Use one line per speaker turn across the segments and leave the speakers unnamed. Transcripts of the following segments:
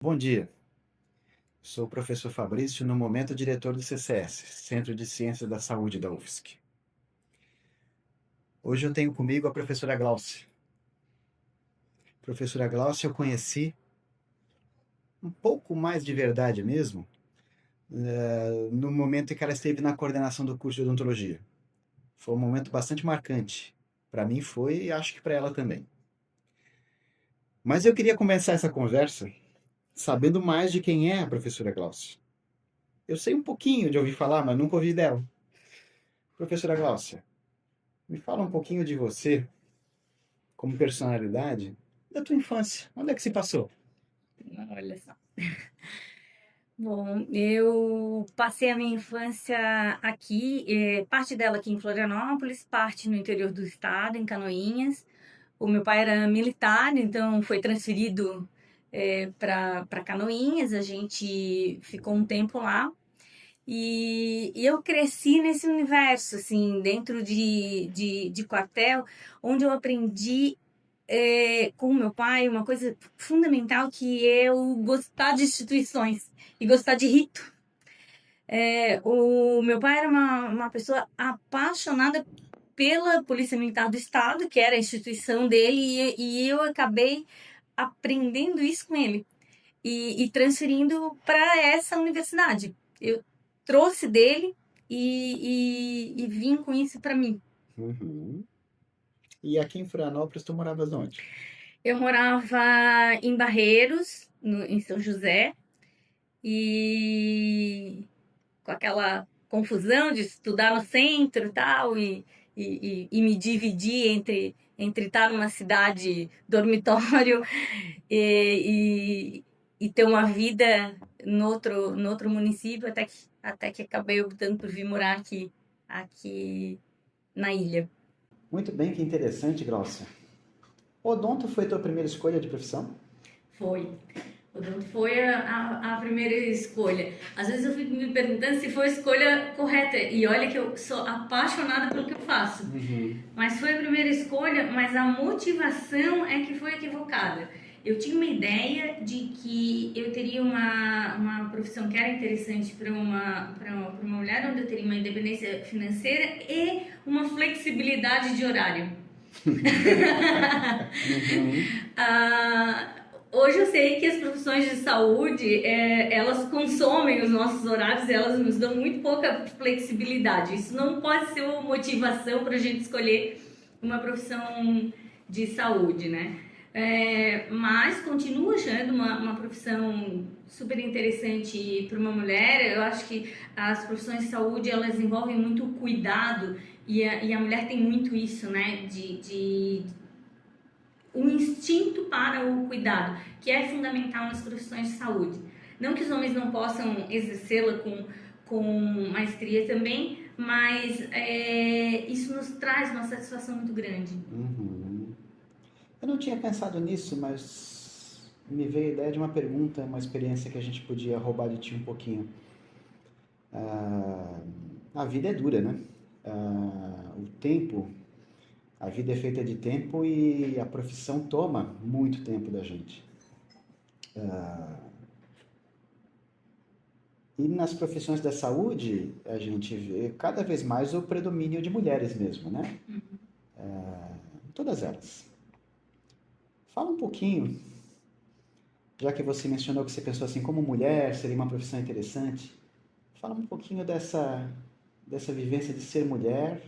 Bom dia, sou o professor Fabrício, no momento diretor do CCS, Centro de Ciências da Saúde da UFSC. Hoje eu tenho comigo a professora Glaucia. Professora Glaucia eu conheci um pouco mais de verdade mesmo, no momento em que ela esteve na coordenação do curso de odontologia. Foi um momento bastante marcante. Para mim foi e acho que para ela também. Mas eu queria começar essa conversa sabendo mais de quem é a professora Glaucia. Eu sei um pouquinho de ouvir falar, mas nunca ouvi dela. Professora Glaucia, me fala um pouquinho de você, como personalidade, da tua infância. Onde é que se passou?
Olha só. Bom, eu passei a minha infância aqui, parte dela aqui em Florianópolis, parte no interior do estado, em Canoinhas. O meu pai era militar, então foi transferido para Canoinhas. A gente ficou um tempo lá e eu cresci nesse universo, assim, dentro de quartel, onde eu aprendi com o meu pai uma coisa fundamental, que é eu gostar de instituições e gostar de rito. O meu pai era uma pessoa apaixonada pela Polícia Militar do Estado, que era a instituição dele, e eu acabei aprendendo isso com ele e transferindo para essa universidade. Eu trouxe dele e vim com isso para mim.
Uhum. E aqui em Florianópolis, tu moravas onde?
Eu morava em Barreiros, em São José, e com aquela confusão de estudar no centro e tal, e me dividir entre estar numa cidade dormitório e, e ter uma vida no outro município, até que acabei optando por vir morar aqui na ilha.
Muito bem, que interessante, Glaucia. Odonto foi tua primeira escolha de profissão?
Foi. Odonto foi a primeira escolha. Às vezes eu fico me perguntando se foi a escolha correta. E olha que eu sou apaixonada pelo que eu faço.
Uhum.
Mas foi a primeira escolha, mas a motivação é que foi equivocada. Eu tinha uma ideia de que eu teria uma profissão que era interessante para uma mulher, onde eu teria uma independência financeira e uma flexibilidade de horário.
Uhum.
Ah, hoje eu sei que as profissões de saúde, elas consomem os nossos horários, elas nos dão muito pouca flexibilidade. Isso não pode ser uma motivação para a gente escolher uma profissão de saúde, né? Mas continuo achando uma profissão super interessante para uma mulher. Eu acho que as profissões de saúde, elas envolvem muito cuidado, e a mulher tem muito isso, né? De um instinto para o cuidado, que é fundamental nas profissões de saúde. Não que os homens não possam exercê-la com maestria também, mas isso nos traz uma satisfação muito grande.
Uhum. Eu não tinha pensado nisso, mas me veio a ideia de uma pergunta, uma experiência que a gente podia roubar de ti um pouquinho. Ah, a vida é dura, né? O tempo, a vida é feita de tempo e a profissão toma muito tempo da gente. E nas profissões da saúde, a gente vê cada vez mais o predomínio de mulheres mesmo, né? Todas elas. Fala um pouquinho, já que você mencionou que você pensou assim, como mulher seria uma profissão interessante. Fala um pouquinho dessa vivência de ser mulher,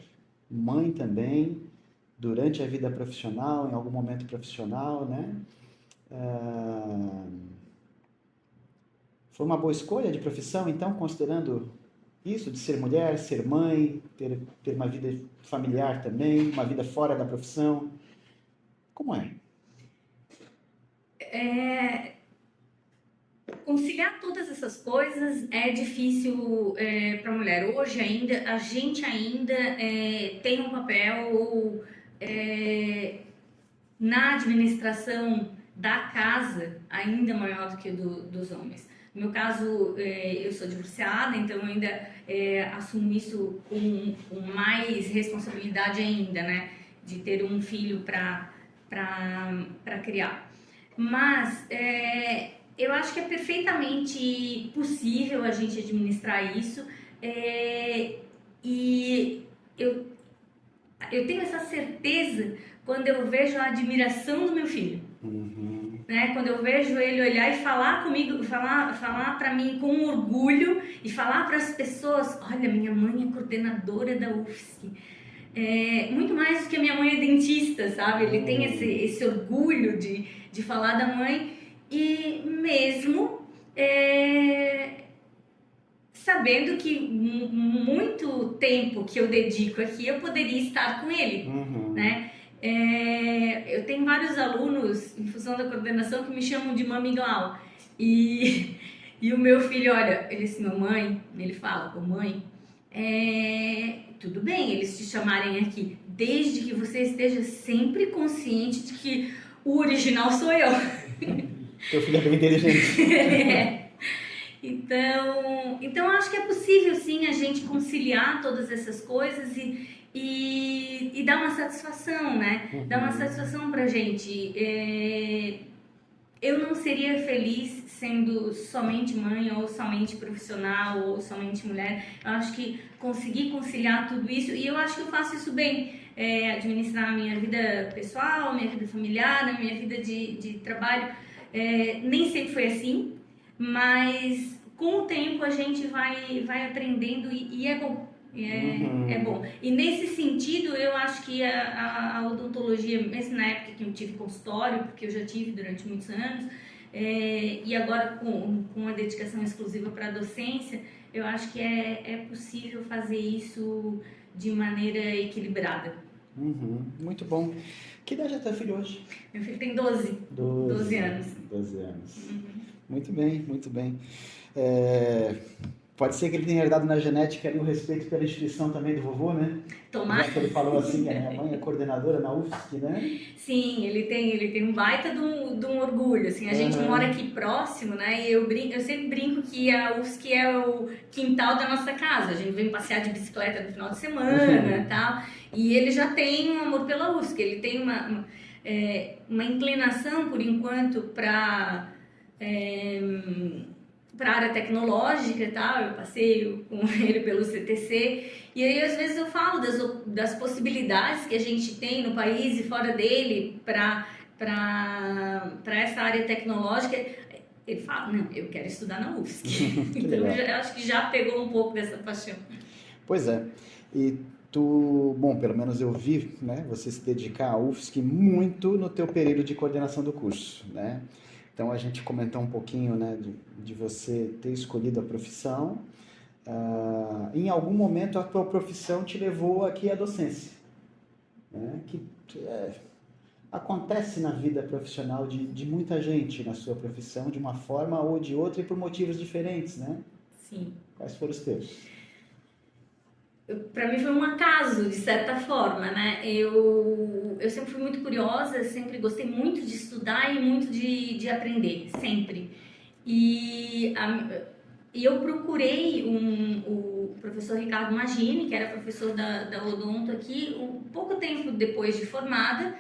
mãe também, durante a vida profissional, em algum momento profissional, né? Ah, foi uma boa escolha de profissão, então, considerando isso, de ser mulher, ser mãe, ter uma vida familiar também, uma vida fora da profissão. Como é?
É, conciliar todas essas coisas é difícil para a mulher. Hoje ainda, a gente ainda tem um papel na administração da casa ainda maior do que dos homens. No meu caso, eu sou divorciada, então eu ainda assumo isso com mais responsabilidade ainda, né? De ter um filho para criar. Mas Eu acho que é perfeitamente possível a gente administrar isso. E eu, eu tenho essa certeza quando eu vejo a admiração do meu filho.
Uhum.
Né? Quando eu vejo ele olhar e falar comigo, falar para mim com orgulho e falar para as pessoas: olha, minha mãe é coordenadora da UFSC. Muito mais do que a minha mãe é dentista, sabe? Ele tem esse orgulho de falar da mãe e mesmo sabendo que muito tempo que eu dedico aqui eu poderia estar com ele, né? Eu tenho vários alunos em função da coordenação que me chamam de Mami Glau e o meu filho, olha, ele assim, mamãe, ele fala, mãe, tudo bem eles te chamarem aqui, desde que você esteja sempre consciente de que o original sou eu.
Teu filho é bem inteligente.
Então acho que é possível sim a gente conciliar todas essas coisas e dar uma satisfação, né? Dar uma satisfação pra gente. Eu não seria feliz sendo somente mãe ou somente profissional ou somente mulher. Eu acho que conseguir conciliar tudo isso, e eu acho que eu faço isso bem. Administrar a minha vida pessoal, minha vida familiar, a minha vida de trabalho. Nem sempre foi assim, mas com o tempo a gente vai aprendendo e é bom. É bom. E nesse sentido, eu acho que a odontologia, mesmo na época que eu tive consultório, porque eu já tive durante muitos anos, e agora com a dedicação exclusiva para a docência, eu acho que é possível fazer isso de maneira equilibrada.
Muito bom. Que idade é teu filho hoje?
Meu filho tem 12 anos.
12 anos. Muito bem, muito bem. Pode ser que ele tenha herdado na genética ali o respeito pela instituição também do vovô, né?
Tomara.
Já que ele falou assim, a minha mãe é coordenadora na UFSC, né?
Sim, ele tem um baita de um orgulho, assim, a gente mora aqui próximo, né, e eu sempre brinco que a UFSC é o quintal da nossa casa, a gente vem passear de bicicleta no final de semana e tal, e ele já tem um amor pela UFSC, ele tem uma inclinação, por enquanto, para a área tecnológica e tal, eu passeio com ele pelo CTC, e aí às vezes eu falo das possibilidades que a gente tem no país e fora dele para essa área tecnológica. Ele fala, não, eu quero estudar na UFSC. Então eu acho que já pegou um pouco dessa paixão.
Pois é, e tu, bom, pelo menos eu vi, né, você se dedicar à UFSC muito no teu período de coordenação do curso, né? Então, a gente comentou um pouquinho, né, de você ter escolhido a profissão. Em algum momento, a tua profissão te levou aqui à docência, né? Que acontece na vida profissional de muita gente na sua profissão, de uma forma ou de outra e por motivos diferentes, né?
Sim.
Quais foram os teus?
Para mim foi um acaso, de certa forma, né? Eu sempre fui muito curiosa, sempre gostei muito de estudar e muito de aprender, sempre. E eu procurei o professor Ricardo Magini, que era professor da Odonto aqui, pouco tempo depois de formada,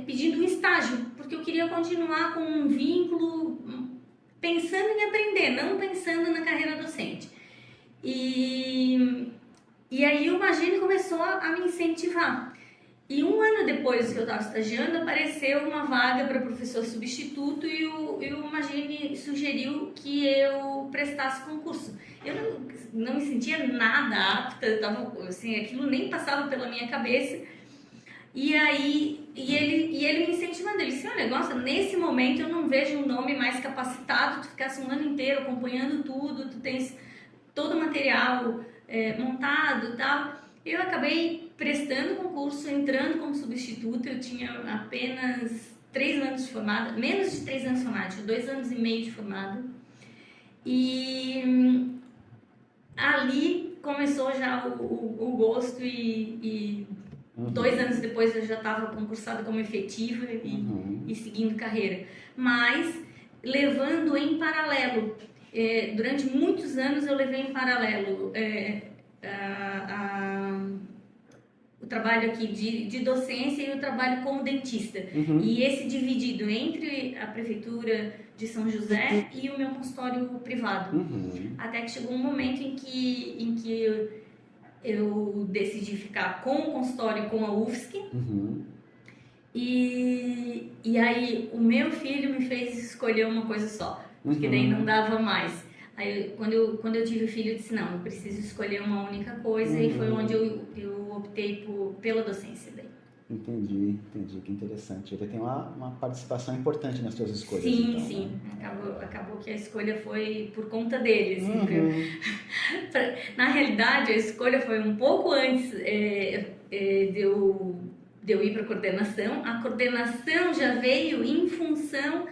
pedindo um estágio, porque eu queria continuar com um vínculo, pensando em aprender, não pensando na carreira docente. E aí o Magini começou a me incentivar. E um ano depois que eu estava estagiando, apareceu uma vaga para professor substituto e o Magini sugeriu que eu prestasse concurso. Eu não me sentia nada apta, assim, aquilo nem passava pela minha cabeça. E aí ele me incentivando, ele disse, olha, nossa, nesse momento eu não vejo um nome mais capacitado, tu ficasse um ano inteiro acompanhando tudo, tu tens todo o material montado e tal. Eu acabei prestando concurso, entrando como substituto, eu tinha apenas 3 anos de formada, menos de 3 anos de formada, tinha 2 anos e meio de formada. E ali começou já o gosto e 2 anos depois eu já estava concursada como efetiva e seguindo carreira. Mas levando em paralelo, durante muitos anos eu levei em paralelo o trabalho aqui de docência e o trabalho como dentista. E esse dividido entre a prefeitura de São José e o meu consultório privado. Até que chegou um momento em que eu decidi ficar com o consultório com a UFSC. E aí o meu filho me fez escolher uma coisa só, porque daí não dava mais. Aí quando eu tive o filho, eu disse, não, eu preciso escolher uma única coisa, e foi onde eu optei pela docência daí.
Entendi, que interessante. Ele tem uma participação importante nas suas escolhas.
Sim,
então,
sim.
Né?
Acabou que a escolha foi por conta dele. Assim, na realidade, a escolha foi um pouco antes de eu ir para a coordenação. A coordenação já veio em função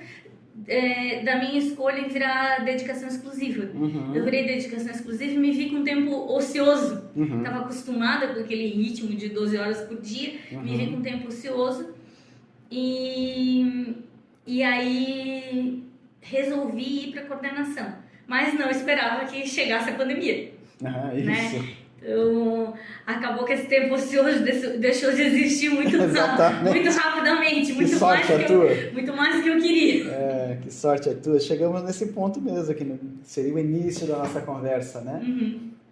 da minha escolha em virar dedicação exclusiva. Eu virei dedicação exclusiva e me vi com um tempo ocioso. Estava acostumada com aquele ritmo de 12 horas por dia, me vi com um tempo ocioso. E aí resolvi ir para a coordenação. Mas não esperava que chegasse a pandemia.
Isso.
Né? Então, acabou que esse tempo ocioso deixou de existir muito rapidamente, muito mais do que eu queria.
Que sorte a tua. Chegamos nesse ponto mesmo, que seria o início da nossa conversa, né?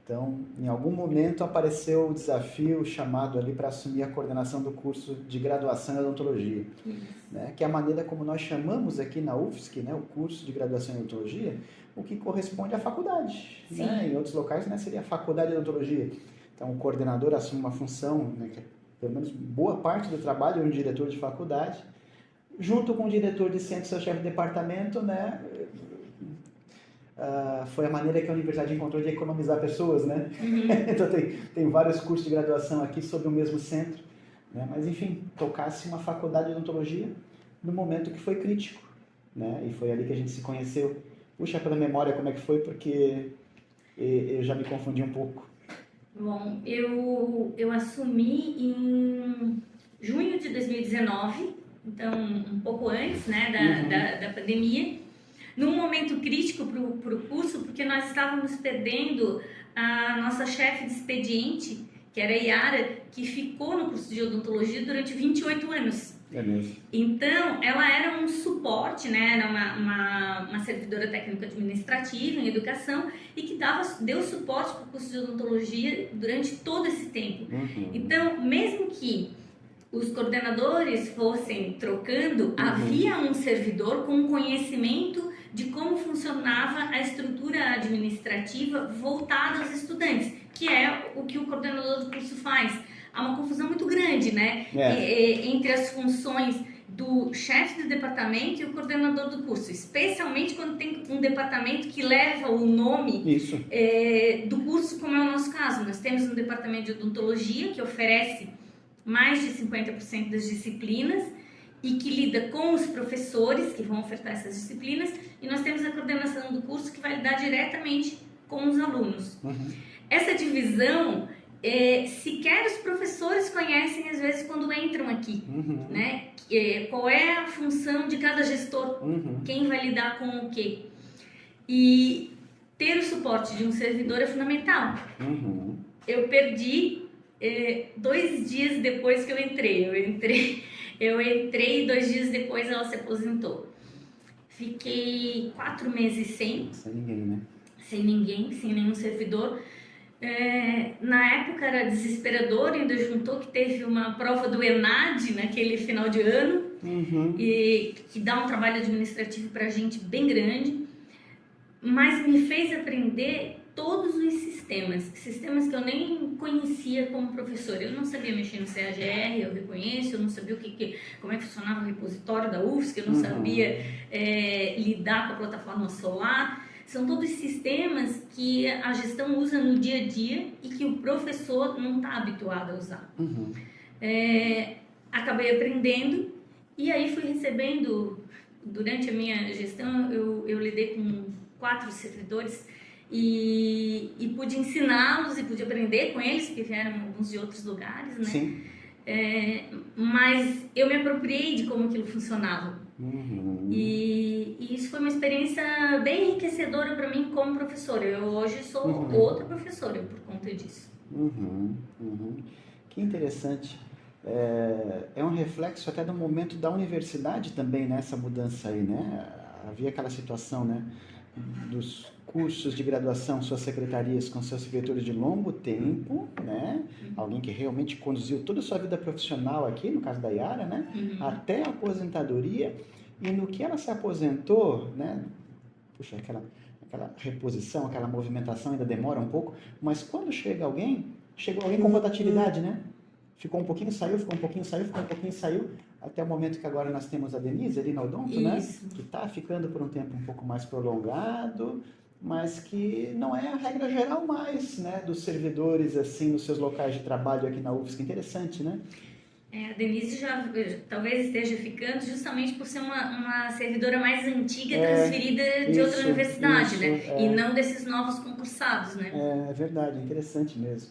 Então, em algum momento apareceu o desafio, o chamado ali para assumir a coordenação do curso de graduação em odontologia, né? Que é a maneira como nós chamamos aqui na UFSC, né? O curso de graduação em odontologia, o que corresponde à faculdade, né? Em outros locais, né, seria a faculdade de odontologia. Então, o coordenador assume uma função, né, que é, pelo menos boa parte do trabalho é um diretor de faculdade, junto com o diretor de centro, seu chefe de departamento, né? Foi a maneira que a universidade encontrou de economizar pessoas, né? Então, tem vários cursos de graduação aqui sob o mesmo centro, né? Mas, enfim, tocasse uma faculdade de odontologia no momento que foi crítico, né? E foi ali que a gente se conheceu. Puxa pela memória como é que foi, porque eu já me confundi um pouco.
Bom, eu assumi em junho de 2019, então um pouco antes, né, da pandemia, num momento crítico para o curso, porque nós estávamos perdendo a nossa chefe de expediente, que era a Yara, que ficou no curso de odontologia durante 28 anos.
É mesmo.
Então, ela era um suporte, né? Era uma servidora técnica administrativa em educação e que deu suporte para o curso de odontologia durante todo esse tempo. Então, mesmo que os coordenadores fossem trocando, havia um servidor com conhecimento de como funcionava a estrutura administrativa voltada aos estudantes, que é o que o coordenador do curso faz. Há uma confusão muito grande, né? Entre as funções do chefe de departamento e o coordenador do curso, especialmente quando tem um departamento que leva o nome do curso, como é o nosso caso. Nós temos um departamento de odontologia que oferece mais de 50% das disciplinas e que lida com os professores que vão ofertar essas disciplinas, e nós temos a coordenação do curso que vai lidar diretamente com os alunos. Essa divisão sequer os professores conhecem às vezes quando entram aqui, né? Qual é a função de cada gestor, quem vai lidar com o quê. E ter o suporte de um servidor é fundamental. Eu perdi 2 dias depois que eu entrei. Eu entrei e 2 dias depois ela se aposentou. Fiquei 4 meses sem
ninguém, né?
Sem ninguém, sem nenhum servidor. Na época era desesperador, ainda juntou que teve uma prova do ENAD naquele final de ano, e que dá um trabalho administrativo pra gente bem grande, mas me fez aprender todos os sistemas que eu nem conhecia como professor. Eu não sabia mexer no CAGR, eu reconheço, eu não sabia como é que funcionava o repositório da UFSC, eu não sabia lidar com a plataforma solar. São todos sistemas que a gestão usa no dia a dia e que o professor não está habituado a usar. Acabei aprendendo e aí fui recebendo, durante a minha gestão, eu lidei com 4 servidores e pude ensiná-los e pude aprender com eles, porque vieram alguns de outros lugares, né?
Sim.
Mas eu me apropriei de como aquilo funcionava. E isso foi uma experiência bem enriquecedora para mim como professora. Eu hoje sou outra professora por conta disso.
Que interessante. É um reflexo até do momento da universidade também, né? Essa mudança aí, né? Havia aquela situação, né? Dos cursos de graduação, suas secretarias com seus servidores de longo tempo, né? Alguém que realmente conduziu toda a sua vida profissional aqui, no caso da Yara, né? Até a aposentadoria. E no que ela se aposentou, né? Puxa, aquela reposição, aquela movimentação ainda demora um pouco, mas quando chegou alguém com rotatividade, né? Ficou um pouquinho, saiu, ficou um pouquinho, saiu, ficou um pouquinho, saiu, até o momento que agora nós temos a Denise ali na Odonto, né? Que está ficando por um tempo um pouco mais prolongado, mas que não é a regra geral mais, né? Dos servidores, assim, nos seus locais de trabalho aqui na UFSC. Interessante, né?
A Denise já talvez esteja ficando justamente por ser uma servidora mais antiga transferida de outra universidade, né? E não desses novos concursados, né?
É verdade, interessante mesmo.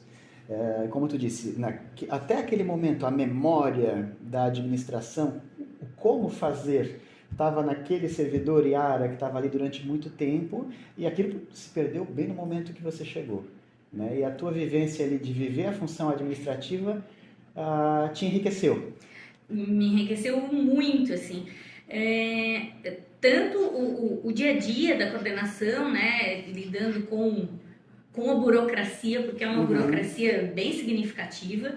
Como tu disse, até aquele momento a memória da administração, o como fazer, estava naquele servidor Yara que estava ali durante muito tempo e aquilo se perdeu bem no momento que você chegou, né? E a tua vivência ali de viver a função administrativa te enriqueceu?
Me enriqueceu muito, assim. Tanto o dia a dia da coordenação, né, lidando com a burocracia, porque é uma burocracia bem significativa,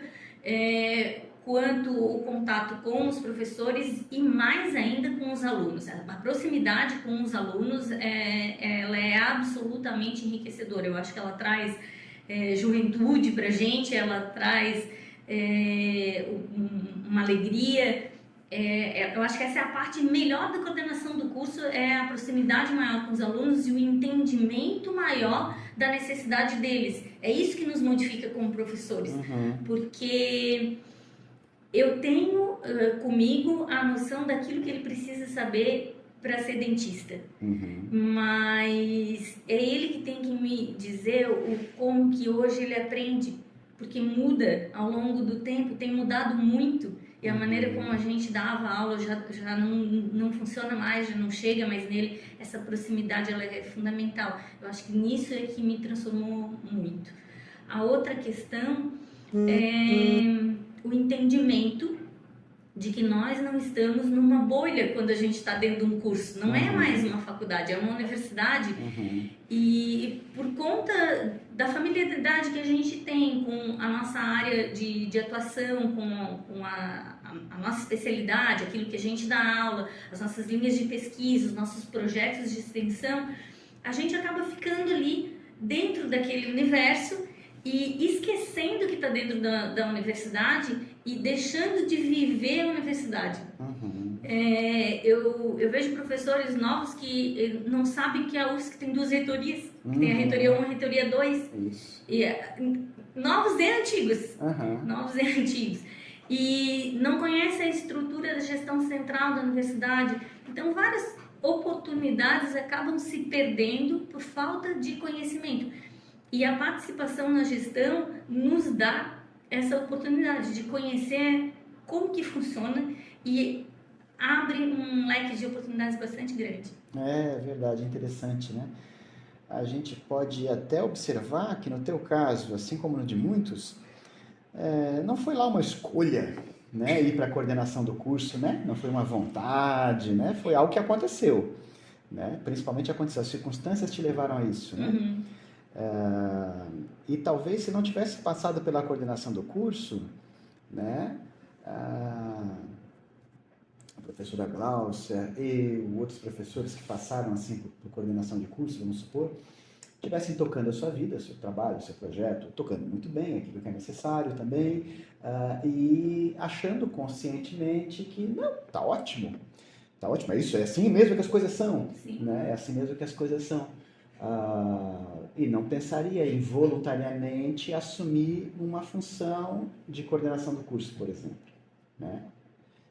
quanto o contato com os professores e mais ainda com os alunos. A proximidade com os alunos, ela é absolutamente enriquecedora. Eu acho que ela traz juventude para a gente, ela traz uma alegria. Eu acho que essa é a parte melhor da coordenação do curso, é a proximidade maior com os alunos e o entendimento maior da necessidade deles. É isso que nos modifica como professores, porque eu tenho comigo a noção daquilo que ele precisa saber para ser dentista, mas é ele que tem que me dizer como que hoje ele aprende, porque muda ao longo do tempo, tem mudado muito. E a maneira como a gente dava aula já não funciona mais, já não chega mais nele. Essa proximidade, ela é fundamental. Eu acho que nisso é que me transformou muito. A outra questão é o entendimento de que nós não estamos numa bolha quando a gente está dentro de um curso. Não é mais uma faculdade, é uma universidade. E por conta da familiaridade que a gente tem com a nossa área de atuação, com a nossa especialidade, aquilo que a gente dá aula, as nossas linhas de pesquisa, os nossos projetos de extensão, a gente acaba ficando ali dentro daquele universo e esquecendo que está dentro da universidade e deixando de viver a universidade. Eu vejo professores novos que não sabem que a UFSC tem 2 reitorias, que tem a reitoria 1 e a reitoria 2. E, novos e antigos. Novos e antigos. E não conhecem a estrutura da gestão central da universidade. Então, várias oportunidades acabam se perdendo por falta de conhecimento. E a participação na gestão nos dá essa oportunidade de conhecer como que funciona e abre um leque de oportunidades bastante grande.
É verdade, interessante, né? A gente pode até observar que no teu caso, assim como no de muitos, não foi lá uma escolha, né, ir para a coordenação do curso, né? Não foi uma vontade, né? Foi algo que aconteceu, né? Principalmente aconteceu, as circunstâncias te levaram a isso, né? E talvez se não tivesse passado pela coordenação do curso, né, a professora Gláucia e outros professores que passaram assim por coordenação de curso, vamos supor, estivessem tocando a sua vida, o seu trabalho, o seu projeto, tocando muito bem aquilo que é necessário também, e achando conscientemente que não, tá ótimo, é isso, é assim mesmo que as coisas são, né? É assim mesmo que as coisas são. E não pensaria em voluntariamente assumir uma função de coordenação do curso, por exemplo, né?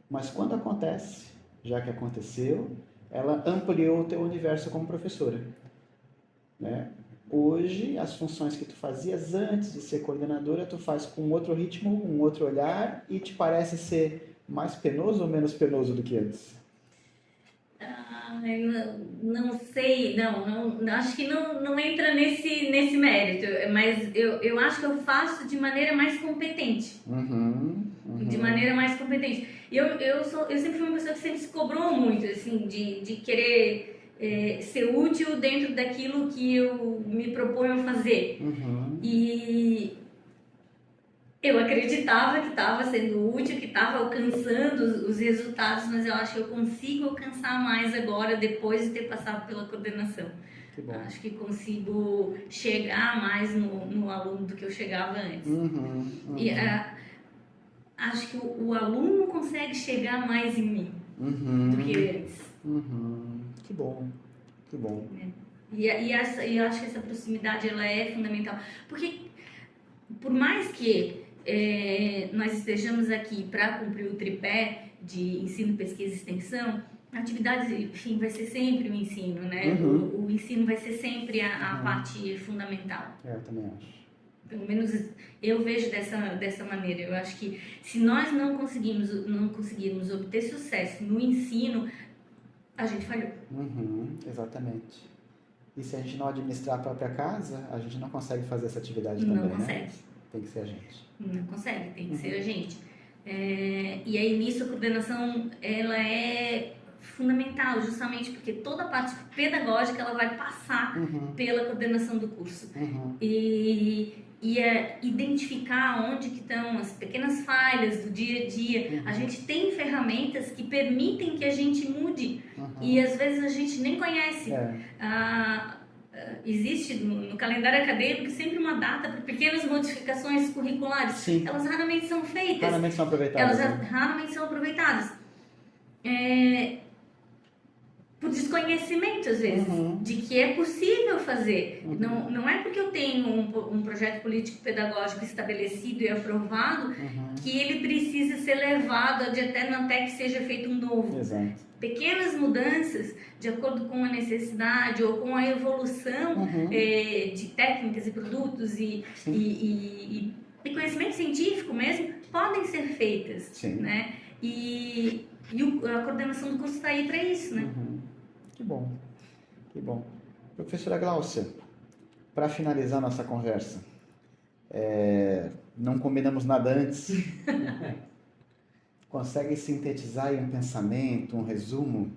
Mas quando acontece, já que aconteceu, ela ampliou o teu universo como professora, né? Hoje, as funções que tu fazias antes de ser coordenadora, tu faz com outro ritmo, um outro olhar, e te parece ser mais penoso ou menos penoso do que antes?
Ai, não sei, acho que não entra nesse mérito, mas eu acho que eu faço de maneira mais competente. De maneira mais competente. Eu sempre fui uma pessoa que sempre se cobrou muito, assim, de querer ser útil dentro daquilo que eu me proponho a fazer. E eu acreditava que estava sendo útil, que estava alcançando os resultados, mas eu acho que eu consigo alcançar mais agora, depois de ter passado pela coordenação.
Que bom.
Acho que consigo chegar mais no aluno do que eu chegava antes. E acho que o aluno consegue chegar mais em mim do que antes.
Que bom, que bom.
E eu acho que essa proximidade ela é fundamental. Porque, por mais que nós estejamos aqui para cumprir o tripé de ensino, pesquisa e extensão, a atividade, enfim, vai ser sempre o ensino, né? O ensino vai ser sempre a parte fundamental.
Eu também acho.
Pelo menos eu vejo dessa maneira. Eu acho que se nós não conseguirmos obter sucesso no ensino, a gente falhou.
Exatamente. E se a gente não administrar a própria casa, a gente não consegue fazer essa atividade também,
Não consegue.
Né? Tem que ser a gente.
Não consegue, tem que ser a gente. E aí nisso a coordenação ela é fundamental, justamente porque toda a parte pedagógica ela vai passar pela coordenação do curso. E identificar onde que estão as pequenas falhas do dia a dia. A gente tem ferramentas que permitem que a gente mude e às vezes a gente nem conhece. Existe no calendário acadêmico sempre uma data para pequenas modificações curriculares.
Sim.
Elas raramente são feitas.
Raramente são aproveitadas.
Raramente são aproveitadas. Por desconhecimento, às vezes, de que é possível fazer. Não é porque eu tenho um projeto político-pedagógico estabelecido e aprovado que ele precisa ser levado até que seja feito um novo.
Exato.
Pequenas mudanças, de acordo com a necessidade ou com a evolução de técnicas e produtos e conhecimento científico mesmo, podem ser feitas.
Sim.
Né? E a coordenação do curso está aí para isso, né?
Que bom, que bom. Professora Gláucia, para finalizar nossa conversa, não combinamos nada antes. Consegue sintetizar aí um pensamento, um resumo,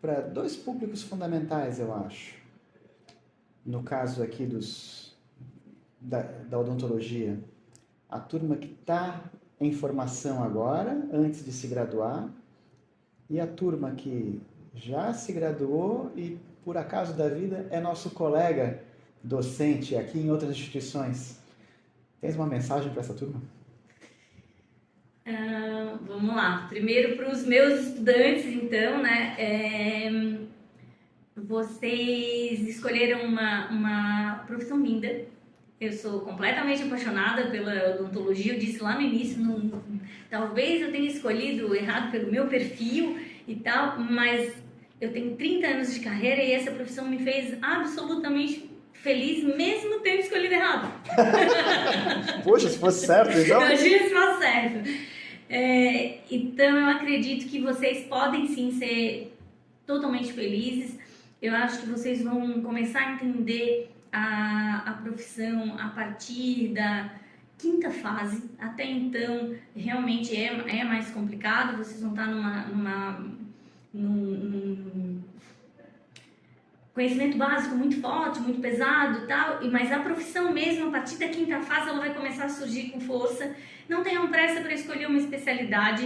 para dois públicos fundamentais, eu acho. No caso aqui da odontologia, a turma que está em formação agora, antes de se graduar, e a turma que já se graduou e, por acaso da vida, é nosso colega docente aqui em outras instituições. Tens uma mensagem para essa turma?
Vamos lá. Primeiro, para os meus estudantes, então, né? Vocês escolheram uma profissão linda. Eu sou completamente apaixonada pela odontologia. Eu disse lá no início, talvez eu tenha escolhido errado pelo meu perfil e tal, mas eu tenho 30 anos de carreira e essa profissão me fez absolutamente feliz, mesmo tendo escolhido errado.
Poxa, se fosse certo, então...
Imagina se fosse certo. Então, eu acredito que vocês podem sim ser totalmente felizes. Eu acho que vocês vão começar a entender a profissão a partir da quinta fase. Até então, realmente é mais complicado. Vocês vão estar num conhecimento básico muito forte, muito pesado e tal, mas a profissão mesmo, a partir da quinta fase, ela vai começar a surgir com força. Não tenham pressa para escolher uma especialidade.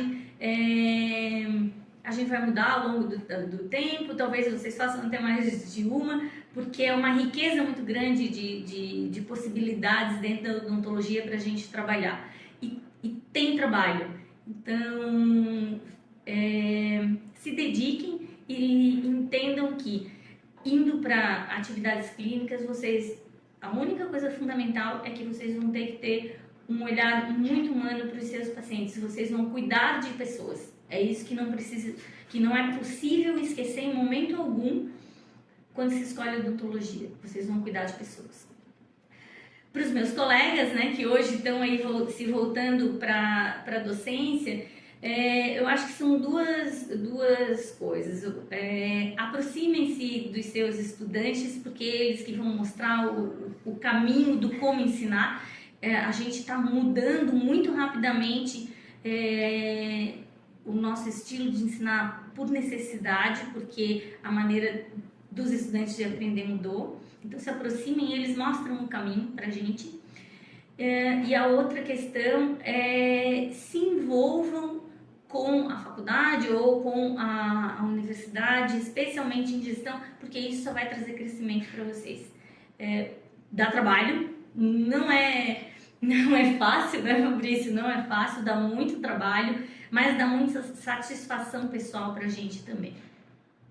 A gente vai mudar ao longo do tempo, talvez vocês façam até mais de uma, porque é uma riqueza muito grande de possibilidades dentro da odontologia para a gente trabalhar. E tem trabalho. Então, se dediquem e entendam que, indo para atividades clínicas, a única coisa fundamental é que vocês vão ter que ter um olhar muito humano para os seus pacientes. Vocês vão cuidar de pessoas. É isso que não é possível esquecer em momento algum quando se escolhe odontologia. Vocês vão cuidar de pessoas. Para os meus colegas, né, que hoje estão aí se voltando para a docência, Eu acho que são duas coisas. Aproximem-se dos seus estudantes, porque eles que vão mostrar o caminho do como ensinar. A gente está mudando muito rapidamente o nosso estilo de ensinar por necessidade, porque a maneira dos estudantes de aprender mudou. Então, se aproximem, eles mostram um caminho para a gente. E a outra questão é se envolvam com a faculdade ou com a universidade, especialmente em gestão, porque isso só vai trazer crescimento para vocês. Dá trabalho, não é fácil, né, Fabrício? Não é fácil, dá muito trabalho, mas dá muita satisfação pessoal para a gente também.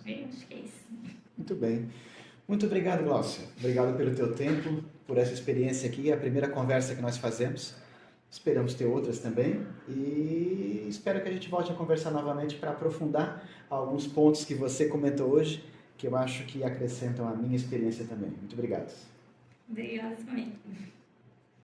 Eu acho que é isso.
Muito bem. Muito obrigado, Glaucia. Obrigado pelo teu tempo, por essa experiência aqui, a primeira conversa que nós fazemos. Esperamos ter outras também e espero que a gente volte a conversar novamente para aprofundar alguns pontos que você comentou hoje, que eu acho que acrescentam a minha experiência também. Muito obrigado.
Obrigada também.